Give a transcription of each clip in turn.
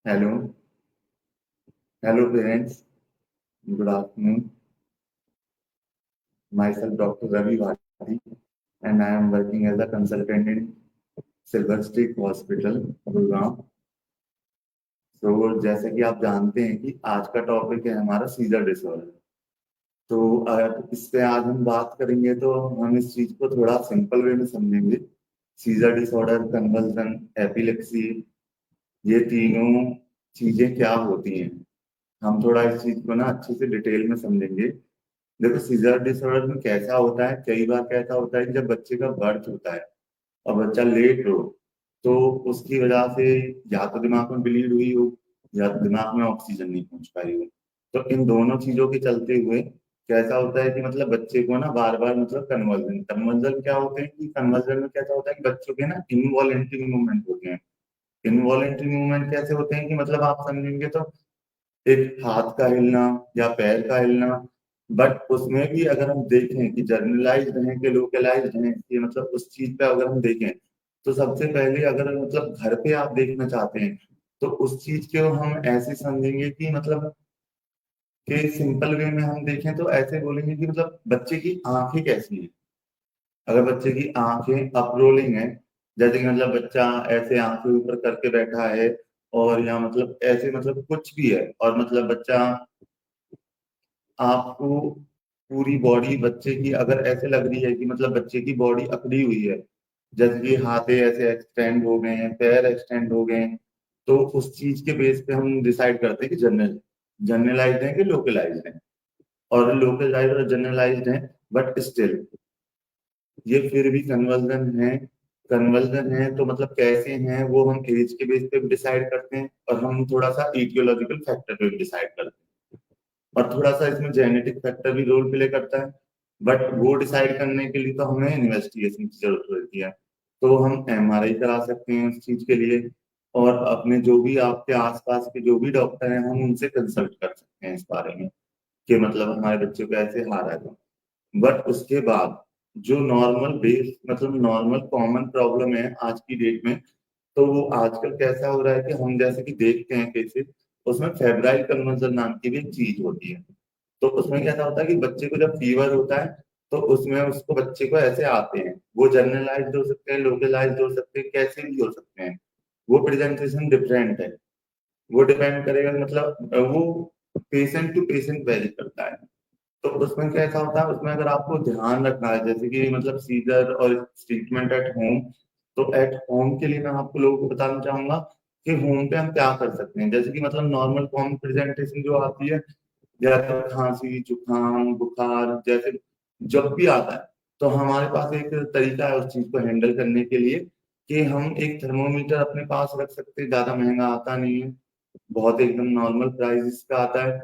Hello, hello parents. Good afternoon. Myself Dr. Ravi Bharati, and I am working as a consultant in Silver Street Hospital, Gurgaon. तो जैसे कि आप जानते हैं कि आज का टॉपिक है हमारा सीजर डिसऑर्डर। तो इस पे आज हम बात करेंगे तो हम इस चीज को थोड़ा सिंपल वे में समझेंगे। सीजर डिसऑर्डर, कन्वर्जन, एपिलेप्सी, ये तीनों चीजें क्या होती हैं, हम थोड़ा इस चीज को ना अच्छे से डिटेल में समझेंगे। देखो, सीजर डिसऑर्डर में कैसा होता है, कई बार कैसा होता है कि जब बच्चे का बर्थ होता है और बच्चा लेट हो, तो उसकी वजह से या तो दिमाग में ब्लीड हुई हो या तो दिमाग में ऑक्सीजन नहीं पहुंच पाई हो। तो इन दोनों चीजों के चलते हुए कैसा होता है कि मतलब बच्चे को ना बार बार मतलब कन्वर्जन कन्वर्जन क्या होते हैं कि कन्वर्जन में कैसा होता है कि बच्चों के ना इनवॉलेंटरी मूवमेंट होते हैं। इनवॉलेंटरी मूवमेंट कैसे होते हैं कि मतलब आप समझेंगे तो एक हाथ का हिलना या पैर का हिलना। बट उसमें भी अगर हम देखें कि जर्नलाइज्ड है कि लोकलाइज्ड है, कि मतलब उस चीज पे अगर हम देखें तो सबसे पहले अगर मतलब घर पे आप देखना चाहते हैं तो उस चीज को हम ऐसे समझेंगे कि मतलब कि सिंपल वे में हम देखें तो ऐसे बोलेंगे कि मतलब बच्चे की आंखें कैसी हैं। अगर बच्चे की आंखें अपरोलिंग है, जैसे कि मतलब बच्चा ऐसे आंखें ऊपर करके बैठा है, और या मतलब ऐसे मतलब कुछ भी है, और मतलब बच्चा आपको पूरी बॉडी बच्चे की अगर ऐसे लग रही है कि मतलब बच्चे की बॉडी अकड़ी हुई है, जैसे कि हाथे ऐसे एक्सटेंड हो गए हैं, पैर एक्सटेंड हो गए हैं, तो उस चीज के बेस पे हम डिसाइड करते हैं कि जनरलाइज्ड है कि लोकलाइज्ड है। और लोकलाइज्ड और जनरलाइज्ड है, बट स्टिल ये फिर भी कन्वर्जन है। कन्वर्जन है तो मतलब कैसे हैं वो हम एज के बेस पे डिसाइड करते हैं, और हम थोड़ा सा इटियोलॉजिकल फैक्टर पे डिसाइड करते हैं, और थोड़ा सा इसमें जेनेटिक फैक्टर भी रोल प्ले करता है। बट वो डिसाइड करने के लिए तो हमें इन्वेस्टिगेशन की जरूरत होती है। तो हम एमआरआई करा सकते हैं उस चीज के लिए, और अपने जो भी आपके आसपास के जो भी डॉक्टर हैं हम उनसे कंसल्ट कर सकते हैं इस बारे में कि मतलब हमारे बच्चों को ऐसे हार आ जाए। बट उसके बाद जो नॉर्मल बेस मतलब नॉर्मल कॉमन प्रॉब्लम है आज की डेट में, तो वो आजकल कैसा हो रहा है कि हम जैसे कि देखते हैं केसेस, उसमें फेब्राइल कन्वर्जन नाम की भी एक चीज होती है। तो उसमें कैसा होता है कि बच्चे को जब फीवर होता है तो उसमें उसको बच्चे को ऐसे आते हैं, वो जनरलाइज्ड हो सकते हैं, लोकलाइज्ड हो सकते हैं, कैसे भी हो सकते हैं। वो प्रेजेंटेशन डिफरेंट है। वो डिपेंड करेगा मतलब वो पेशेंट टू पेशेंट वेरी करता है। तो उसमें कैसा होता है, उसमें अगर आपको ध्यान रखना है जैसे कि मतलब सीजर और ट्रीटमेंट एट होम, तो एट होम के लिए मैं आपको लोगों को बताना चाहूंगा कि होम पे हम क्या कर सकते हैं। जैसे कि मतलब नॉर्मल कॉमन प्रेजेंटेशन जो आती है, जैसे खांसी जुकाम बुखार जैसे जब भी आता है, तो हमारे पास एक तरीका है उस चीज को हैंडल करने के लिए कि हम एक थर्मोमीटर अपने पास रख सकते हैं। ज्यादा महंगा आता नहीं है, बहुत एकदम नॉर्मल प्राइस का आता है।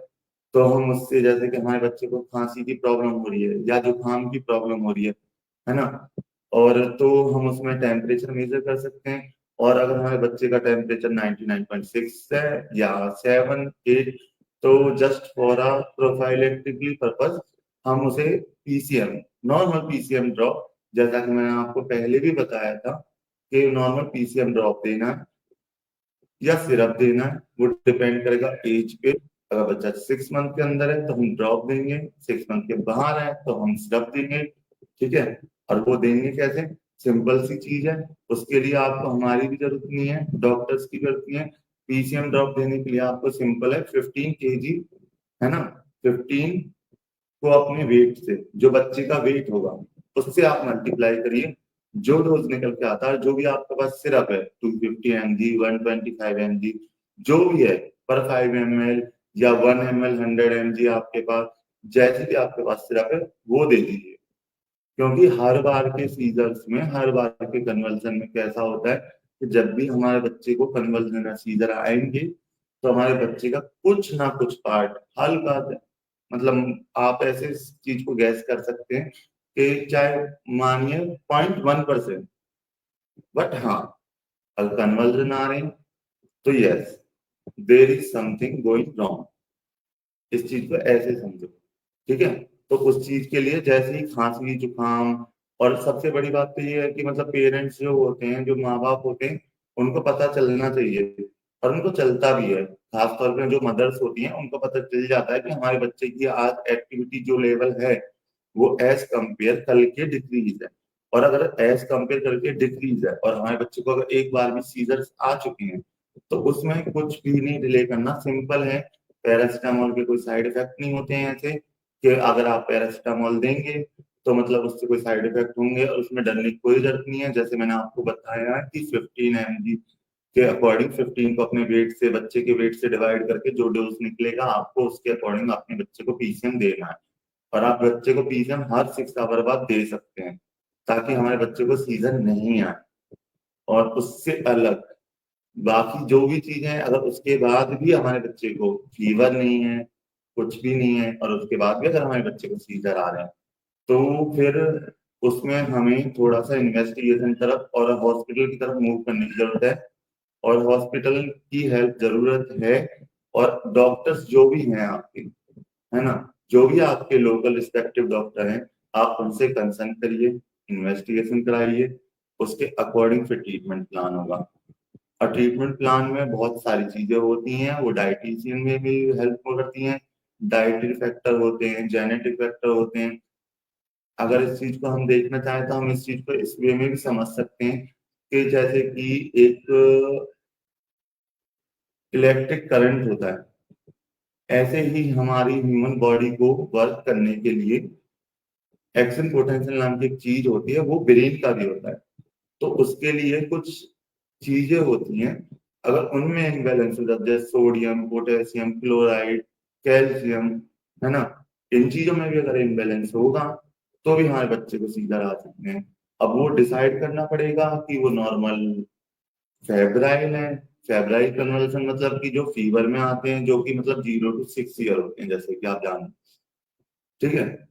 तो हम उससे जैसे कि हमारे बच्चे को खांसी की प्रॉब्लम हो रही है या जुकाम की प्रॉब्लम हो रही है ना, और तो हम उसमें टेम्परेचर मेजर कर सकते हैं। और अगर हमारे बच्चे का टेम्परेचर 99.6 है या 7 8, तो just for a prophylactically purpose हम उसे पीसीएम, नॉर्मल पीसीएम ड्रॉप, जैसा कि मैंने आपको पहले भी बताया था कि नॉर्मल पीसीएम ड्रॉप देना है या सिरप देना है, वो डिपेंड करेगा एज पे। अगर बच्चा 6 मंथ के अंदर है तो हम ड्रॉप देंगे, 6 मंथ के बाहर है तो हम सिरप देंगे। ठीक है, और वो देंगे कैसे, सिंपल सी चीज है। उसके लिए आपको हमारी भी जरूरत नहीं है, डॉक्टर्स की जरूरत नहीं है। पीसीएम ड्रॉप देने के लिए आपको सिंपल है, 15 kg, है ना, 15 को अपने वेट से, जो बच्चे का वेट होगा उससे आप मल्टीप्लाई करिए। जो डोज निकल के आता है, जो भी आपके पास सिरप है, 250 mg, 125 mg, जो भी है, पर 5 ml या 1 ml, 100 mg आपके पास, जैसे भी आपके पास सिरप है वो दे दीजिए। क्योंकि हर बार के सीजर्स में, हर बार के कन्वर्जन में कैसा होता है कि जब भी हमारे बच्चे को कन्वर्जन या सीजर आएंगे तो हमारे बच्चे का कुछ ना कुछ पार्ट हल्का, मतलब आप ऐसे इस चीज को गैस कर सकते हैं कि चाहे मानिए 0.1%, बट हाँ, अगर कन्वर्जन आ रहे हैं तो yes, there is something going wrong. इस चीज को ऐसे समझो। ठीक है, तो उस चीज के लिए जैसे ही खांसी जुकाम, और सबसे बड़ी बात तो ये है कि मतलब पेरेंट्स जो होते हैं, जो माँ बाप होते हैं, उनको पता चलना चाहिए और उनको चलता भी है। खासतौर पे जो मदर्स होती हैं उनको पता चल जाता है कि हमारे बच्चे की आज एक्टिविटी जो लेवल है वो एज कंपेयर कल के डिक्रीज है। और अगर एज कंपेयर करके डिक्रीज है और हमारे बच्चे को अगर एक बार भी सीजर्स आ चुके हैं तो उसमें कुछ भी नहीं डिले करना, सिंपल है। पैरासिटामोल के कोई साइड इफेक्ट नहीं होते हैं ऐसे कि अगर आप पैरासिटामोल देंगे तो मतलब उससे कोई साइड इफेक्ट होंगे, और उसमें डरने की कोई जरूरत नहीं है। जैसे मैंने आपको बताया कि 15 mg के अकॉर्डिंग 15 को अपने वेट से, बच्चे के वेट से डिवाइड करके जो डोज निकलेगा आपको उसके अकॉर्डिंग अपने बच्चे को पीसीएम देना है। और आप बच्चे को पीसीएम हर 6 आवर बाद दे सकते हैं ताकि हमारे बच्चे को सीजन नहीं आए। और उससे अलग बाकी जो भी चीजें हैं, अगर उसके बाद भी हमारे बच्चे को फीवर नहीं है, कुछ भी नहीं है, और उसके बाद भी अगर हमारे बच्चे को सीजर आ रहे हैं तो फिर उसमें हमें थोड़ा सा इन्वेस्टिगेशन तरफ और हॉस्पिटल की तरफ मूव करने की जरूरत है। और हॉस्पिटल की हेल्प जरूरत है। और डॉक्टर्स जो भी हैं आपके, है ना, जो भी आपके लोकल रिस्पेक्टिव डॉक्टर हैं, आप उनसे कंसल्ट करिए, इन्वेस्टिगेशन कराइए, उसके अकॉर्डिंग फिर ट्रीटमेंट प्लान होगा। और ट्रीटमेंट प्लान में बहुत सारी चीजें होती हैं, वो डाइटिशियन में भी हेल्प करती हैं। डाइटरी फैक्टर होते हैं, जेनेटिक फैक्टर होते हैं। अगर इस चीज को हम देखना चाहें तो हम इस चीज को इस वे में भी समझ सकते हैं कि जैसे कि एक इलेक्ट्रिक करंट होता है, ऐसे ही हमारी ह्यूमन बॉडी को वर्क करने के लिए एक्शन पोटेंशियल नाम की एक चीज होती है, वो ब्रेन का भी होता है। तो उसके लिए कुछ चीजें होती हैं, अगर उनमें इम्बैलेंस हो जाता है, जैसे सोडियम, पोटेशियम, क्लोराइड, कैल्शियम, है ना, इन चीजों में भी अगर इम्बैलेंस होगा तो भी हमारे बच्चे को सीजर आ सकते हैं। अब वो डिसाइड करना पड़ेगा कि वो नॉर्मल फेब्राइल है। फेब्राइल कन्वल्सन मतलब कि जो फीवर में आते हैं, जो कि मतलब 0 to 6 ईयर होते हैं, जैसे कि आप जानते हैं, ठीक है।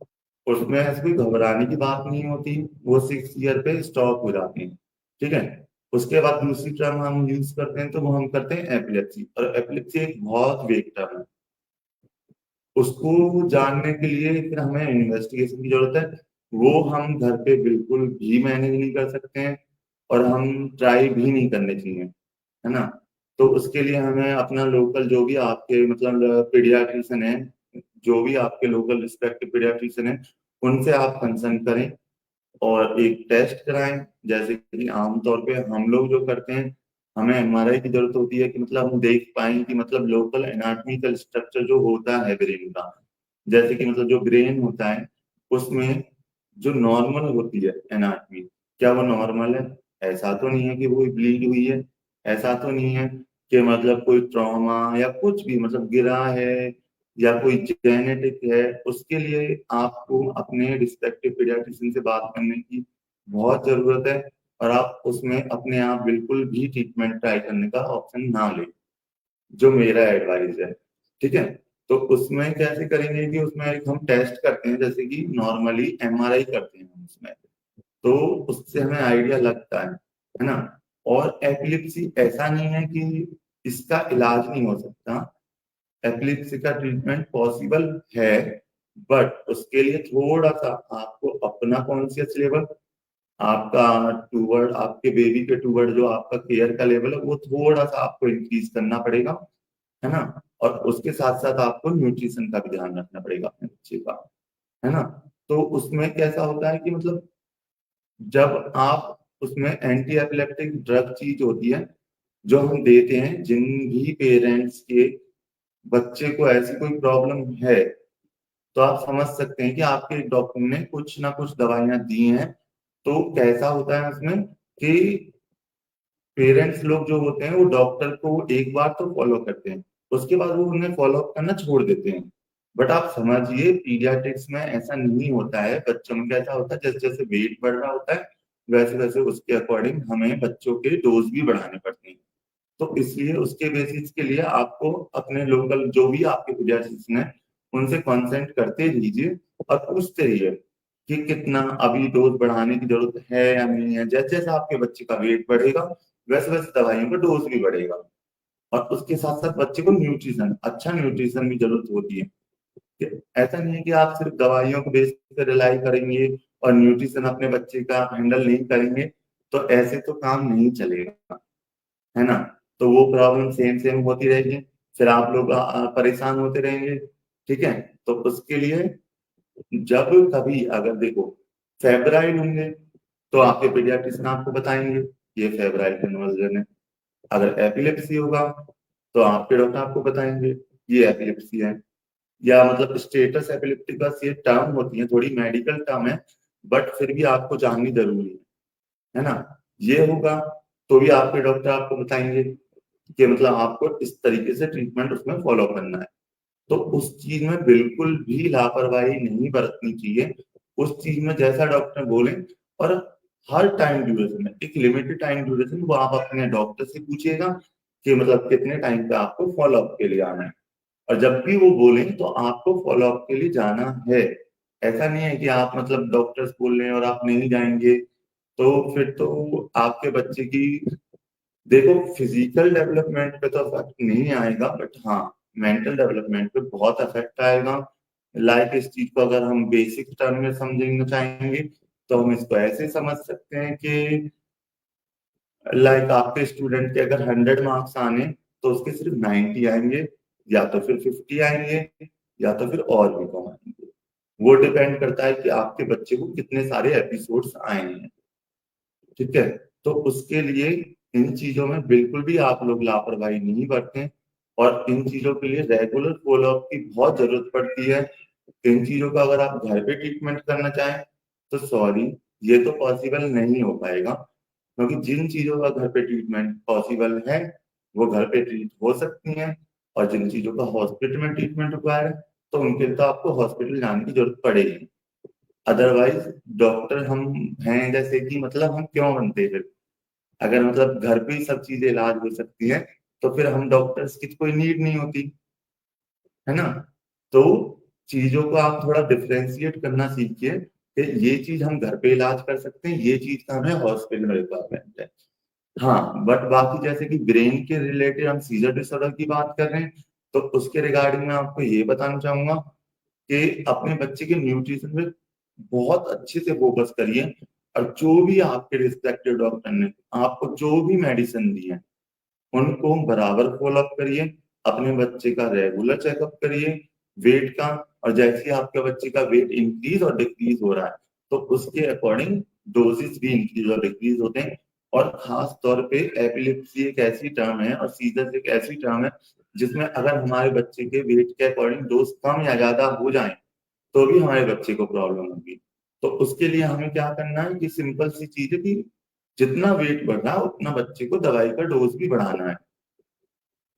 उसमें ऐसे कोई घबराने की बात नहीं होती, वो 6 ईयर पे स्टॉप हो जाते हैं, ठीक है। उसके बाद दूसरी टर्म हम यूज करते हैं तो वो हम करते हैं एपिलेप्सी, और एपिलेप्सी एक बहुत वेग टर्म है। उसको जानने के लिए फिर हमें इन्वेस्टिगेशन की जरूरत है। वो हम घर पे बिल्कुल भी मैनेज नहीं कर सकते हैं, और हम ट्राई भी नहीं करने चाहिए, है ना। तो उसके लिए हमें अपना लोकल जो भी आपके मतलब पीडियाट्रिशियन है, जो भी आपके लोकल रिस्पेक्टिव पीडियाट्रिशियन है, उनसे आप कंसल्ट करें और एक टेस्ट कराएं। जैसे कि आमतौर पे हम लोग जो करते हैं, हमें एमआरआई की जरूरत होती है कि मतलब हम देख पाए कि मतलब लोकल एनाटॉमिकल स्ट्रक्चर जो होता है ब्रेन का, जैसे कि मतलब जो ब्रेन होता है उसमें जो नॉर्मल होती है एनाटॉमी, क्या वो नॉर्मल है? ऐसा तो नहीं है कि वो ब्लीड हुई है, ऐसा तो नहीं है कि मतलब कोई ट्रॉमा या कुछ भी मतलब गिरा है या कोई जेनेटिक है। उसके लिए आपको अपने रिस्पेक्टिव पीडियाट्रिशियन से बात करने की बहुत जरूरत है, और आप उसमें अपने आप बिल्कुल भी ट्रीटमेंट ट्राई करने का ऑप्शन ना लें, जो मेरा एडवाइस है, ठीक है। तो उसमें कैसे करेंगे कि उसमें एक हम टेस्ट करते हैं, जैसे कि नॉर्मली एमआरआई करते हैं हम उसमें, तो उससे हमें आइडिया लगता है ना। और एपिलिप्सी ऐसा नहीं है कि इसका इलाज नहीं हो सकता, एपिलिप्सी का ट्रीटमेंट पॉसिबल है, बट उसके लिए थोड़ा सा आपको अपना कॉन्शियस लेवल, आपका टूवर्ड आपके बेबी के टूवर्ड जो आपका केयर का लेवल है वो थोड़ा सा आपको इंक्रीज करना पड़ेगा, है ना। और उसके साथ साथ आपको न्यूट्रिशन का भी ध्यान रखना पड़ेगा अपने बच्चे का, है ना। तो उसमें कैसा होता है कि मतलब जब आप उसमें एंटी एपिलेप्टिक ड्रग चीज होती है जो हम देते हैं, जिन भी पेरेंट्स के बच्चे को ऐसी कोई प्रॉब्लम है, तो आप समझ सकते हैं कि आपके डॉक्टर ने कुछ ना कुछ दवाइयां दी हैं। तो कैसा होता है उसमें कि पेरेंट्स लोग जो होते हैं वो डॉक्टर को एक बार तो फॉलो करते हैं, उसके बाद वो उन्हें फॉलो अप करना छोड़ देते हैं। बट आप समझिए पीडियाट्रिक्स में ऐसा नहीं होता है, बच्चों में कैसा होता है, जैसे जैसे वेट बढ़ रहा होता है वैसे वैसे उसके अकॉर्डिंग हमें बच्चों के डोज भी बढ़ाने पड़ते हैं। तो इसलिए उसके बेसिस के लिए आपको अपने लोकल जो भी आपके पीडियाट्रिशियन है उनसे कंसल्ट करते रहिए और पूछते रहिए कि कितना अभी डोज बढ़ाने की जरूरत है या नहीं है। जैसे जैसे आपके बच्चे का वेट बढ़ेगा वैसे वैसे दवाइयों का डोज भी बढ़ेगा। और उसके साथ साथ बच्चे को न्यूट्रिशन, अच्छा न्यूट्रिशन भी जरूरत होती है, कि ऐसा नहीं है कि आप सिर्फ दवाइयों को बेस पे रिलाई करेंगे और न्यूट्रिशन अपने बच्चे का हैंडल नहीं करेंगे, तो ऐसे तो काम नहीं चलेगा, है ना। तो वो प्रॉब्लम सेम सेम होती रहेगी, फिर आप लोग परेशान होते रहेंगे। ठीक है, तो उसके लिए जब कभी अगर देखो फेब्राइल होंगे तो आपके पीडियाट्रिशियन आपको बताएंगे ये फेब्राइल कन्वर्जन है। अगर एपिलेप्सी होगा तो आपके डॉक्टर आपको बताएंगे ये एपिलेप्सी है। या मतलब स्टेटस एपिलेप्टिकस ये टर्म होती है, थोड़ी मेडिकल टर्म है, बट फिर भी आपको जाननी जरूरी है ना। ये होगा तो भी आपके डॉक्टर आपको बताएंगे कि मतलब आपको इस तरीके से ट्रीटमेंट उसमें फॉलो करना है। तो उस चीज में बिल्कुल भी लापरवाही नहीं बरतनी चाहिए। उस चीज में जैसा डॉक्टर बोले, और हर टाइम ड्यूरेशन में एक लिमिटेड टाइम ड्यूरेशन वो आप अपने डॉक्टर से पूछिएगा कि मतलब कितने टाइम पे आपको फॉलोअप के लिए आना है। और जब भी वो बोले तो आपको फॉलोअप के लिए जाना है। ऐसा नहीं है कि आप मतलब डॉक्टर्स बोल रहे हैं और आप नहीं जाएंगे, तो फिर तो आपके बच्चे की देखो फिजिकल डेवलपमेंट पे तो इफेक्ट नहीं आएगा, बट हाँ मेंटल डेवलपमेंट पे बहुत इफेक्ट आएगा। लाइक इस चीज को अगर हम बेसिक टर्म में समझना चाहेंगे तो हम इसको ऐसे समझ सकते हैं कि लाइक आपके स्टूडेंट के अगर 100 मार्क्स आने तो उसके सिर्फ 90 आएंगे, या तो फिर 50 आएंगे, या तो फिर और भी कम आएंगे। वो डिपेंड करता है कि आपके बच्चे को कितने सारे एपिसोड्स आए हैं। ठीक है, तो उसके लिए इन चीजों में बिल्कुल भी आप लोग लापरवाही नहीं बरतें, और इन चीजों के लिए रेगुलर फॉलोअप की बहुत जरूरत पड़ती है। इन चीजों का अगर आप घर पे ट्रीटमेंट करना चाहें तो सॉरी, ये तो पॉसिबल नहीं हो पाएगा, क्योंकि जिन चीजों का घर पे ट्रीटमेंट पॉसिबल है वो घर पे ट्रीट हो सकती हैं, और जिन चीजों का हॉस्पिटल में ट्रीटमेंट रिक्वायर है तो उनके लिए तो आपको हॉस्पिटल जाने की जरूरत पड़ेगी। अदरवाइज डॉक्टर हम हैं जैसे कि मतलब हम क्यों बनते हैं फिर? अगर मतलब घर पे ही सब चीजें इलाज हो सकती है तो फिर हम डॉक्टर्स की कोई नीड नहीं होती, है ना। तो चीजों को आप थोड़ा डिफरेंशिएट करना सीखिए कि ये चीज हम घर पे इलाज कर सकते हैं, ये चीज का हमें हॉस्पिटल में रिक्वायरमेंट है। हाँ बट बाकी जैसे कि ब्रेन के रिलेटेड हम सीजर डिसऑर्डर की बात कर रहे हैं, तो उसके रिगार्डिंग मैं आपको ये बताना चाहूंगा कि अपने बच्चे के न्यूट्रिशन में बहुत अच्छे से फोकस करिए। और जो भी आपके रिस्पेक्टिव डॉक्टर ने आपको जो भी मेडिसिन दी है उनको बराबर फॉलोअप करिए। अपने बच्चे का रेगुलर चेकअप करिए वेट का। और जैसे ही आपके बच्चे का वेट इंक्रीज और डिक्रीज हो रहा है तो उसके अकॉर्डिंग डोजेस भी इंक्रीज और डिक्रीज होते हैं। और खास तौर पे एपिलेप्सी एक ऐसी टर्म है और सीजर एक ऐसी टर्म है जिसमें अगर हमारे बच्चे के वेट के अकॉर्डिंग डोज कम या ज्यादा हो जाए तो भी हमारे बच्चे को प्रॉब्लम होगी। तो उसके लिए हमें क्या करना है कि सिंपल सी चीज है कि जितना वेट बढ़ रहा है उतना बच्चे को दवाई का डोज भी बढ़ाना है।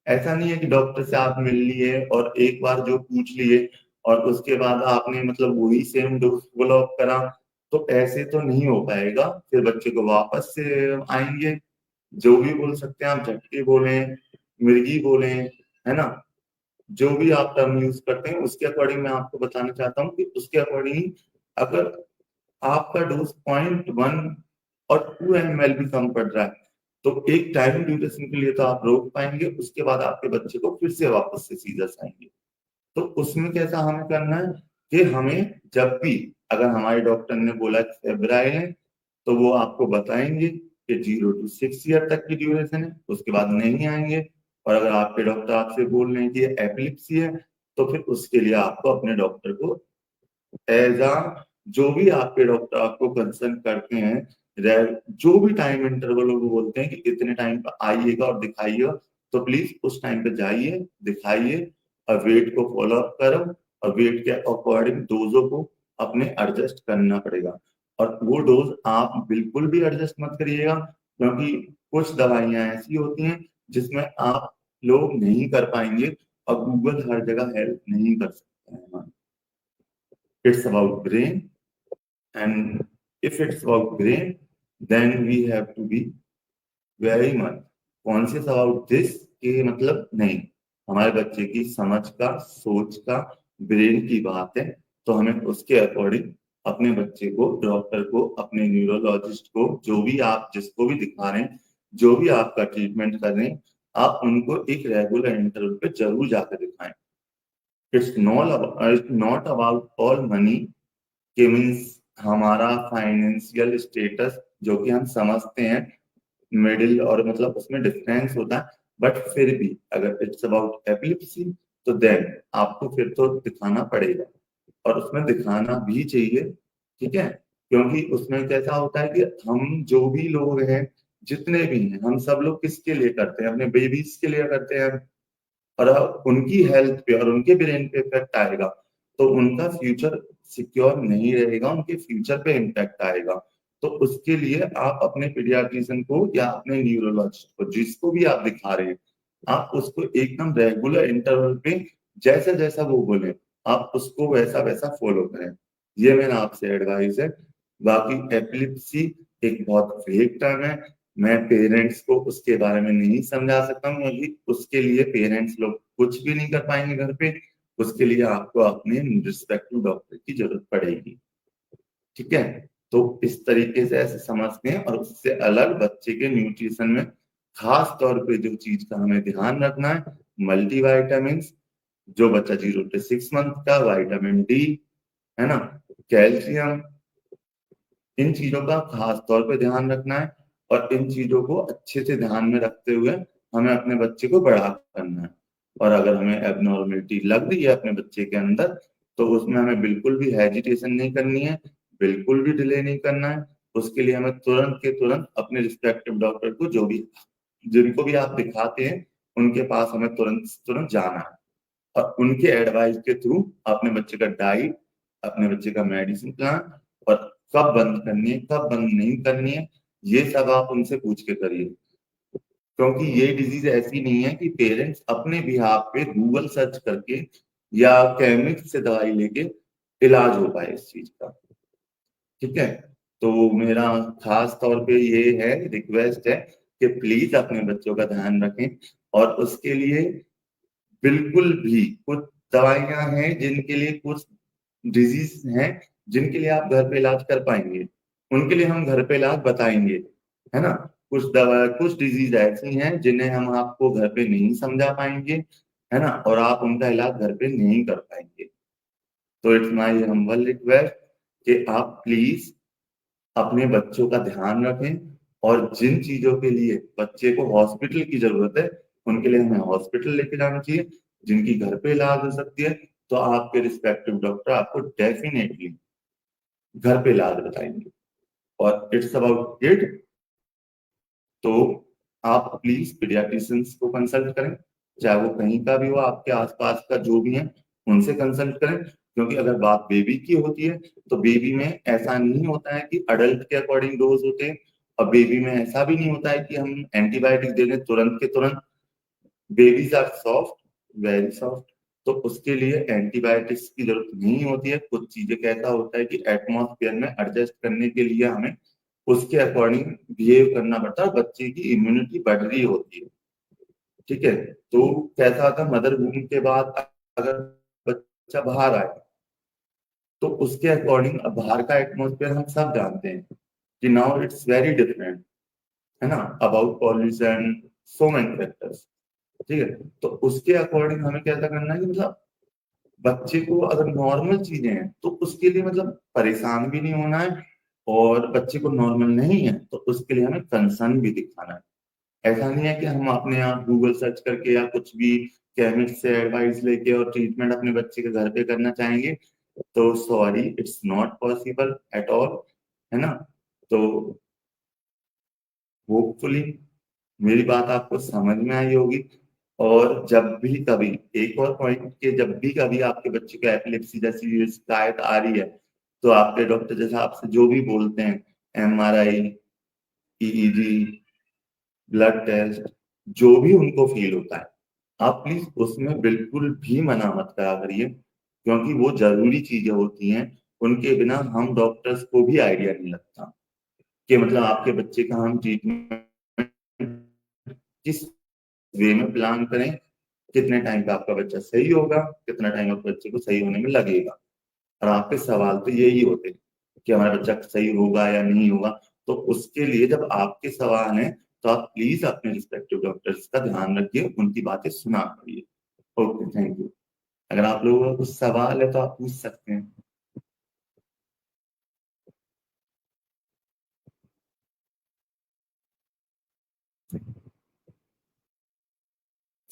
ऐसा नहीं है कि डॉक्टर से आप मिल लिए और एक बार जो पूछ लिए और उसके बाद आपने मतलब वही सेम डोज फॉलो अप करा, तो ऐसे तो नहीं हो पाएगा। फिर बच्चे को वापस से आएंगे, जो भी बोल सकते हैं आप, झटके बोले, मिर्गी बोले, है ना, जो भी आप टर्म यूज करते हैं उसके अकॉर्डिंग मैं आपको बताना चाहता हूँ कि उसके अकॉर्डिंग अगर आपका डोज 0.1 और 2 ml भी कम पड़ रहा है तो एक टाइम ड्यूरेशन के लिए तो आप रोक पाएंगे, उसके बाद आपके बच्चे को फिर से वापस से सीजर्स आएंगे। तो उसमें कैसा हमें करना है कि हमें जब भी अगर हमारे डॉक्टर ने बोला कि फेब्राइल है तो वो आपको बताएंगे कि 0 to 6 ईयर तक की ड्यूरेशन है, उसके बाद नहीं आएंगे। और अगर आपके डॉक्टर आपसे बोल रहे हैं कि एपिलिप्सी है तो फिर उसके लिए आपको अपने डॉक्टर को एज आ जो भी आपके डॉक्टर आपको कंसर्न करते हैं जो भी टाइम इंटरवल वो बोलते हैं कि इतने टाइम पर आइएगा और दिखाइएगा, तो प्लीज उस टाइम पे जाइए, दिखाइए और वेट को फॉलो अप करो। और वेट के अकॉर्डिंग डोजों को अपने एडजस्ट करना पड़ेगा। और वो डोज आप बिल्कुल भी एडजस्ट मत करिएगा, क्योंकि कुछ दवाइयां ऐसी होती हैं जिसमें आप लोग नहीं कर पाएंगे और गूगल हर जगह हेल्प नहीं कर सकता है हमारी। It's about brain, and if it's about brain, then we have to be very much conscious about this कि मतलब नहीं, हमारे बच्चे की समझ का, सोच का, ब्रेन की बात है, तो हमें उसके अकॉर्डिंग अपने बच्चे को, डॉक्टर को, अपने न्यूरोलॉजिस्ट को, जो भी आप जिसको भी दिखा रहे हैं, जो भी आपका ट्रीटमेंट कर रहे हैं, आप उनको एक रेगुलर इंटरवल पे जरूर जाकर दिखाएं। It's not about all money कि मीन्स हमारा फाइनेंशियल स्टेटस जो कि हम समझते हैं मिडिल और मतलब उसमें डिफरेंस होता है, बट फिर भी अगर इट्स अबाउट एपिलेप्सी तो देन आपको फिर तो दिखाना पड़ेगा, और उसमें दिखाना भी चाहिए। ठीक है, क्योंकि उसमें कैसा होता है कि हम जो भी लोग हैं, जितने भी हैं, हम सब लोग किसके लिए करते हैं? अपने बेबीज के लिए करते हैं। और अब उनकी हेल्थ पे और उनके ब्रेन पे इफेक्ट आएगा तो उनका फ्यूचर सिक्योर नहीं रहेगा, उनके फ्यूचर पे इम्पैक्ट आएगा। तो उसके लिए आप अपने पीडियाट्रिशियन को या अपने न्यूरोलॉजिस्ट को, जिसको भी आप दिखा रहे हैं, आप उसको एकदम रेगुलर इंटरवल पे जैसा जैसा वो बोले आप उसको वैसा वैसा फॉलो करें। ये मेरा आपसे एडवाइस है। बाकी एपिलिप्सी एक बहुत वेग टर्म है, मैं पेरेंट्स को उसके बारे में नहीं समझा सकता हूँ, क्योंकि उसके लिए पेरेंट्स लोग कुछ भी नहीं कर पाएंगे घर पे। उसके लिए आपको अपने रिस्पेक्टिव डॉक्टर की जरूरत पड़ेगी। ठीक है, तो इस तरीके से ऐसे समझते हैं। और उससे अलग बच्चे के न्यूट्रिशन में खास तौर पे जो चीज का हमें ध्यान रखना है, मल्टीविटामिन, जो बच्चा 0 to 6 मंथ का, विटामिन डी, है ना, कैल्शियम, इन चीजों का खास तौर पे ध्यान रखना है। और इन चीजों को अच्छे से ध्यान में रखते हुए हमें अपने बच्चे को बड़ा करना है। और अगर हमें एबनॉर्मलिटी लग रही है अपने बच्चे के अंदर तो उसमें हमें बिल्कुल भी हेजिटेशन नहीं करनी है, बिल्कुल भी डिले नहीं करना है। उसके लिए हमें तुरंत के तुरंत अपने रिस्पेक्टिव डॉक्टर को, जो भी जिनको भी आप दिखाते हैं, उनके पास हमें तुरंत तुरंत जाना है। और उनके एडवाइस के थ्रू अपने बच्चे का डाइट, अपने बच्चे का मेडिसिन प्लान, और कब बंद करनी है कब बंद नहीं करनी है, ये सब आप उनसे पूछ के करिए। क्योंकि ये डिजीज ऐसी नहीं है कि पेरेंट्स अपने बिहाफ पे गूगल सर्च करके या केमिस्ट से दवाई लेके इलाज हो पाए इस चीज का। ठीक है, तो मेरा खास तौर पे ये है, रिक्वेस्ट है कि प्लीज अपने बच्चों का ध्यान रखें। और उसके लिए बिल्कुल भी कुछ दवाइयां हैं जिनके लिए, कुछ डिजीज हैं जिनके लिए आप घर पे इलाज कर पाएंगे, उनके लिए हम घर पे इलाज बताएंगे, है ना। कुछ दवा, कुछ डिजीज ऐसी हैं जिन्हें हम आपको घर पे नहीं समझा पाएंगे, है ना, और आप उनका इलाज घर पे नहीं कर पाएंगे। तो इट्स माय हम्बल रिक्वेस्ट कि आप प्लीज अपने बच्चों का ध्यान रखें। और जिन चीजों के लिए बच्चे को हॉस्पिटल की जरूरत है, उनके लिए हमें हॉस्पिटल लेके जाना चाहिए। जिनकी घर पे इलाज हो सकती है तो आपके रिस्पेक्टिव डॉक्टर आपको डेफिनेटली घर पे इलाज बताएंगे। और इट्स अबाउट किड, तो आप प्लीज पीडियाट्रिशियंस को कंसल्ट करें, चाहे वो कहीं का भी हो, आपके आसपास का जो भी है उनसे कंसल्ट करें। क्योंकि अगर बात बेबी की होती है तो बेबी में ऐसा नहीं होता है कि अडल्ट के अकॉर्डिंग डोज होते हैं, और बेबी में ऐसा भी नहीं होता है कि हम एंटीबायोटिक दे दें तुरंत के तुरंत। Babies are soft, very soft. तो उसके लिए एंटीबायोटिक्स की जरूरत नहीं होती है। कुछ चीजें कैसा होता है कि एटमॉस्फेयर में एडजस्ट करने के लिए हमें उसके अकॉर्डिंग बिहेव करना पड़ता है, बच्चे की इम्यूनिटी बढ़ रही होती है। ठीक है, तो कैसा था, मदर वूम के बाद अगर बच्चा बाहर आए तो उसके अकॉर्डिंग, अब बाहर का एटमॉस्फेयर हम सब जानते हैं कि नाउ इट्स वेरी डिफरेंट, है ना, about pollution, so many factors. ठीक है, तो उसके अकॉर्डिंग हमें कैसा करना है कि मतलब बच्चे को अगर नॉर्मल चीजें हैं तो उसके लिए मतलब परेशान भी नहीं होना है, और बच्चे को नॉर्मल नहीं है तो उसके लिए हमें कंसर्न भी दिखाना है। ऐसा नहीं है कि हम अपने आप गूगल सर्च करके या कुछ भी केमिस्ट से एडवाइस लेके और ट्रीटमेंट अपने बच्चे के घर पे करना चाहेंगे। तो sorry, it's not possible at all, है ना। तो होपफुली मेरी बात आपको समझ में आई होगी। और जब भी कभी, एक और पॉइंट, कि जब भी कभी आपके बच्चे को एपिलेप्सी जैसी शिकायत आ रही है तो आपके डॉक्टर जैसा आपसे जो भी बोलते हैं, MRI, EEG, ब्लड टेस्ट, जो भी उनको फील होता है, आप प्लीज उसमें बिल्कुल भी मना मत करा करिए। क्योंकि वो जरूरी चीजें होती हैं, उनके बिना हम डॉक्टर्स को भी आइडिया नहीं लगता कि मतलब आपके बच्चे का हम ट्रीटमेंट किस वे में प्लान करें, कितने टाइम पे आपका बच्चा सही होगा, कितना टाइम आपके बच्चे को सही होने में लगेगा। और आपके सवाल तो यही होते हैं कि हमारा बच्चा सही होगा या नहीं होगा। तो उसके लिए जब आपके सवाल हैं तो आप प्लीज अपने रिस्पेक्टिव डॉक्टर्स का ध्यान रखिए, उनकी बातें सुना करिए। Okay, thank you. अगर आप लोगों का कुछ सवाल है तो आप पूछ सकते हैं।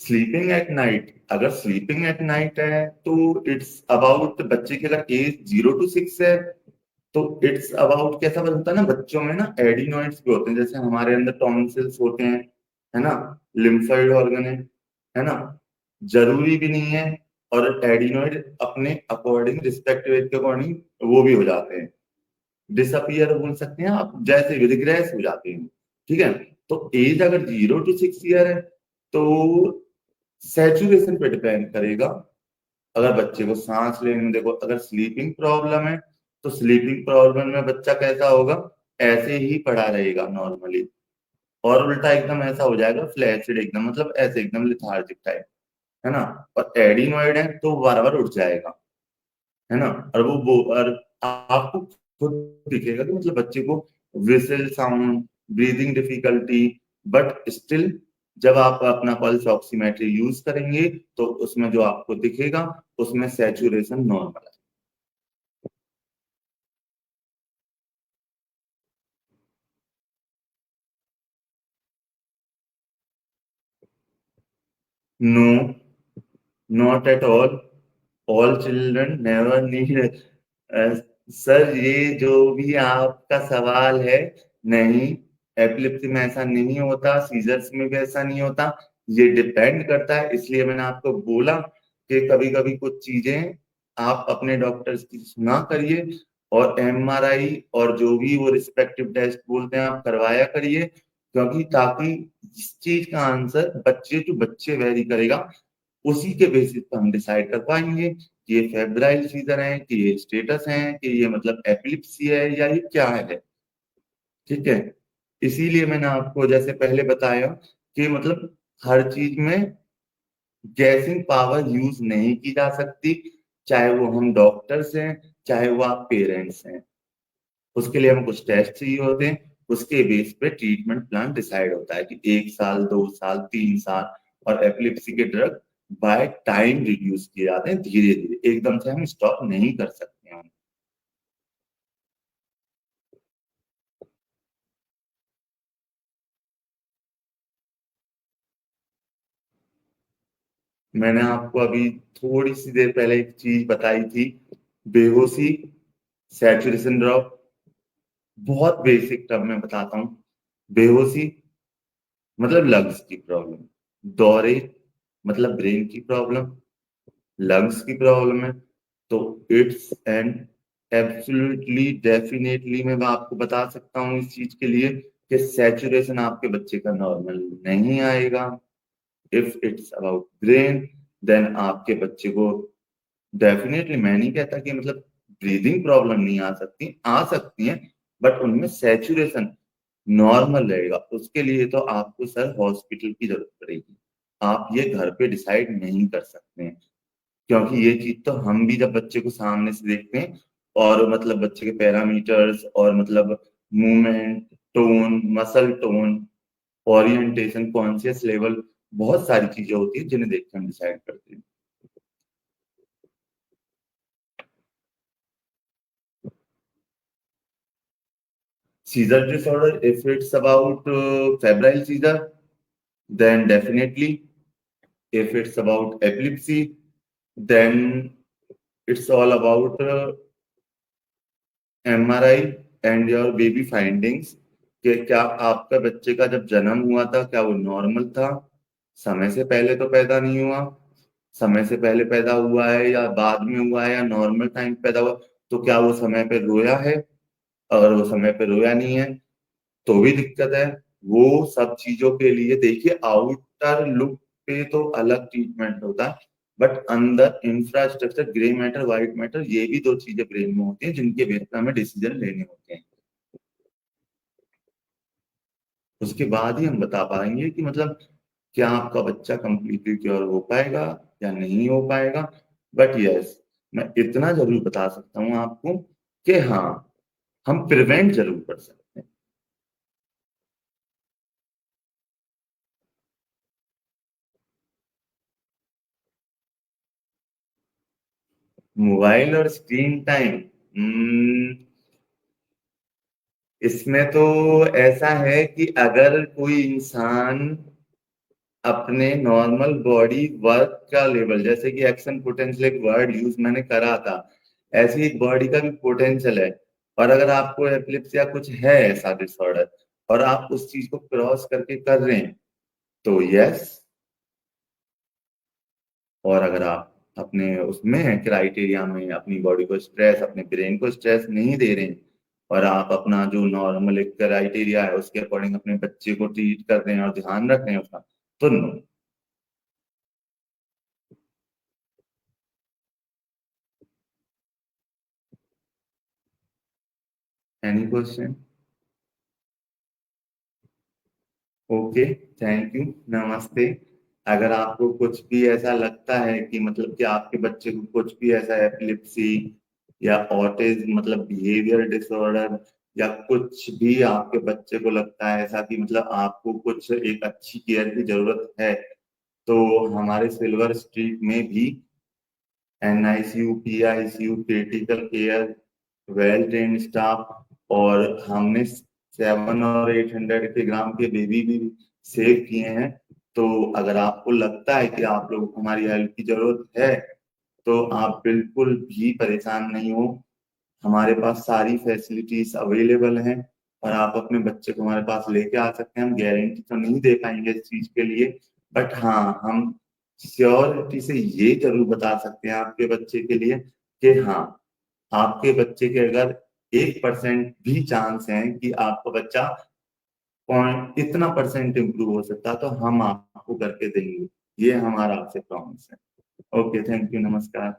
स्लीपिंग एट नाइट, अगर स्लीपिंग एट नाइट है तो इट्स अबाउट बच्चे की अगर एज 0 to 6 है तो इट्स अबाउट कैसा होता है ना, बच्चों में ना एडिनॉइड्स भी होते हैं, जैसे हमारे अंदर टॉन्सिल्स होते हैं, है ना, लिम्फोइड ऑर्गन है ना, जरूरी भी नहीं है। और एडिनॉइड अपने अकॉर्डिंग रिस्पेक्टिव एज के अकॉर्डिंग वो भी हो जाते हैं, डिसअपियर बोल सकते हैं आप, जैसे रिग्रेस हो जाते हैं। ठीक है, तो एज अगर 0 to 6 ईयर है तो सैचुरेशन पे डिपेंड करेगा। अगर बच्चे को सांस लेने में, देखो अगर स्लीपिंग प्रॉब्लम है तो स्लीपिंग प्रॉब्लम में बच्चा कैसा होगा, ऐसे ही पड़ा रहेगा नॉर्मली, और उल्टा एकदम ऐसा हो जाएगा फ्लैसिड एकदम, मतलब ऐसे एकदम लिथार्जिक टाइप, है ना। और एडिनोइड है तो बार बार उठ जाएगा, है ना। और वो और आपको खुद दिखेगा कि मतलब बच्चे को whistle sound, breathing difficulty, but still जब आप अपना पल्स ऑक्सीमेट्री यूज करेंगे तो उसमें जो आपको दिखेगा उसमें सैचुरेशन नॉर्मल है। No, not at all children never need. Sir ये जो भी आपका सवाल है, नहीं, एपिलेप्सी में ऐसा नहीं होता, सीजर्स में भी ऐसा नहीं होता। ये डिपेंड करता है, इसलिए मैंने आपको बोला कि कभी कभी कुछ चीजें आप अपने डॉक्टर्स की सुना करिए, और एमआरआई और जो भी वो रिस्पेक्टिव टेस्ट बोलते हैं आप करवाया करिए, क्योंकि ताकि इस चीज का आंसर बच्चे टू बच्चे वेरी करेगा, उसी के बेसिस पर हम डिसाइड कर पाएंगे कि ये फेब्राइल फीवर है, कि ये स्टेटस है, कि ये मतलब एपिलिप्सी है, या ये क्या है। ठीक है, इसीलिए मैंने आपको जैसे पहले बताया कि मतलब हर चीज में गैसिंग पावर यूज नहीं की जा सकती, चाहे वो हम डॉक्टर्स हैं, चाहे वो आप पेरेंट्स हैं। उसके लिए हमें कुछ टेस्ट चाहिए होते हैं, उसके बेस पे ट्रीटमेंट प्लान डिसाइड होता है कि 1 साल, 2 साल, 3 साल। और एपिलिप्सी के ड्रग बाय टाइम रिड्यूस किए जाते हैं, धीरे धीरे, एकदम से हम स्टॉप नहीं कर सकते हैं। मैंने आपको अभी थोड़ी सी देर पहले एक चीज बताई थी, बेहोशी, सैचुरेशन ड्रॉप। बहुत बेसिक टर्म में बताता हूँ। बेहोशी मतलब लंग्स की प्रॉब्लम, दौरे मतलब ब्रेन की प्रॉब्लम, लंग्स की प्रॉब्लम है, तो इट्स एंड एब्सोल्युटली डेफिनेटली मैं आपको बता सकता हूँ इस चीज के लिए कि सैचुरेशन आपके बच्चे का नॉर्मल नहीं आएगा। If it's about brain, then आपके बच्चे को डेफिनेटली, मैं नहीं कहता कि मतलब ब्रीदिंग प्रॉब्लम नहीं आ सकती, आ सकती है, बट उनमें सैचुरेशन नॉर्मल रहेगा। उसके लिए तो आपको सर हॉस्पिटल की जरूरत पड़ेगी, आप ये घर पे डिसाइड नहीं कर सकते हैं। क्योंकि ये चीज तो हम भी जब बच्चे को सामने से देखते हैं, और मतलब बच्चे के पैरामीटर्स और मतलब movement, tone, muscle tone, orientation, conscious level, बहुत सारी चीजें होती है जिन्हें देख के हम डिसाइड करते हैं। Seizure disorder, if it's about febrile seizure, then definitely. If it's about epilepsy, then it's all about MRI and your baby findings, कि क्या आपका बच्चे का जब जन्म हुआ था क्या वो नॉर्मल था, समय से पहले तो पैदा नहीं हुआ, समय से पहले पैदा हुआ है या बाद में हुआ है, या नॉर्मल टाइम पैदा हुआ, तो क्या वो समय पे रोया है, अगर वो समय पे रोया नहीं है तो भी दिक्कत है। वो सब चीजों के लिए देखिए, आउटर लुक पे तो अलग ट्रीटमेंट होता है, बट अंदर infrastructure, grey matter, white matter, ये भी दो चीजें ब्रेन में होती हैं जिनके बेस पे हमें डिसीजन लेने होते हैं। उसके बाद ही हम बता पाएंगे कि मतलब क्या आपका बच्चा कंप्लीटली क्योर हो पाएगा या नहीं हो पाएगा। बट यस, मैं इतना जरूर बता सकता हूँ आपको कि हाँ, हम प्रिवेंट जरूर कर सकते हैं। मोबाइल और स्क्रीन टाइम, इसमें तो ऐसा है कि अगर कोई इंसान अपने नॉर्मल बॉडी वर्क का लेवल, जैसे कि एक्शन पोटेंशियल एक वर्ड यूज मैंने करा था, ऐसे ही बॉडी का भी पोटेंशियल है। और अगर आपको एपिलेप्सी या कुछ है ऐसा डिसऑर्डर और आप उस चीज को क्रॉस करके कर रहे हैं तो यस। और अगर आप अपने उसमें क्राइटेरिया में अपनी बॉडी को स्ट्रेस, अपने ब्रेन को स्ट्रेस नहीं दे रहे हैं और आप अपना जो नॉर्मल एक क्राइटेरिया है उसके अकॉर्डिंग अपने बच्चे को ट्रीट कर रहे हैं और ध्यान रख रहे हैं उसका, तो no. Any question? Okay, thank you, नमस्ते। अगर आपको कुछ भी ऐसा लगता है कि मतलब कि आपके बच्चे को कुछ भी ऐसा एपिलिप्सी या ऑटिज्म मतलब बिहेवियर डिसऑर्डर या कुछ भी आपके बच्चे को लगता है ऐसा कि मतलब आपको कुछ एक अच्छी केयर की जरूरत है, तो हमारे सिल्वर स्ट्रीट में भी NICU, PICU, critical care, well train staff, और हमने 700 और 800 के ग्राम के बेबी भी सेव किए हैं। तो अगर आपको लगता है कि आप लोग को हमारी हेल्प की जरूरत है तो आप बिल्कुल भी परेशान नहीं हो। हमारे पास सारी फैसिलिटीज अवेलेबल हैं और आप अपने बच्चे को हमारे पास लेके आ सकते हैं। हम गारंटी तो नहीं दे पाएंगे इस चीज के लिए, बट हाँ हम श्योरिटी से ये जरूर बता सकते हैं आपके बच्चे के लिए कि हाँ, आपके बच्चे के अगर 1% भी चांस है कि आपका बच्चा पॉइंट इतना परसेंट इंप्रूव हो सकता है, तो हम आपको करके देंगे। ये हमारा आपसे प्रॉमिस है। ओके, थैंक यू, नमस्कार।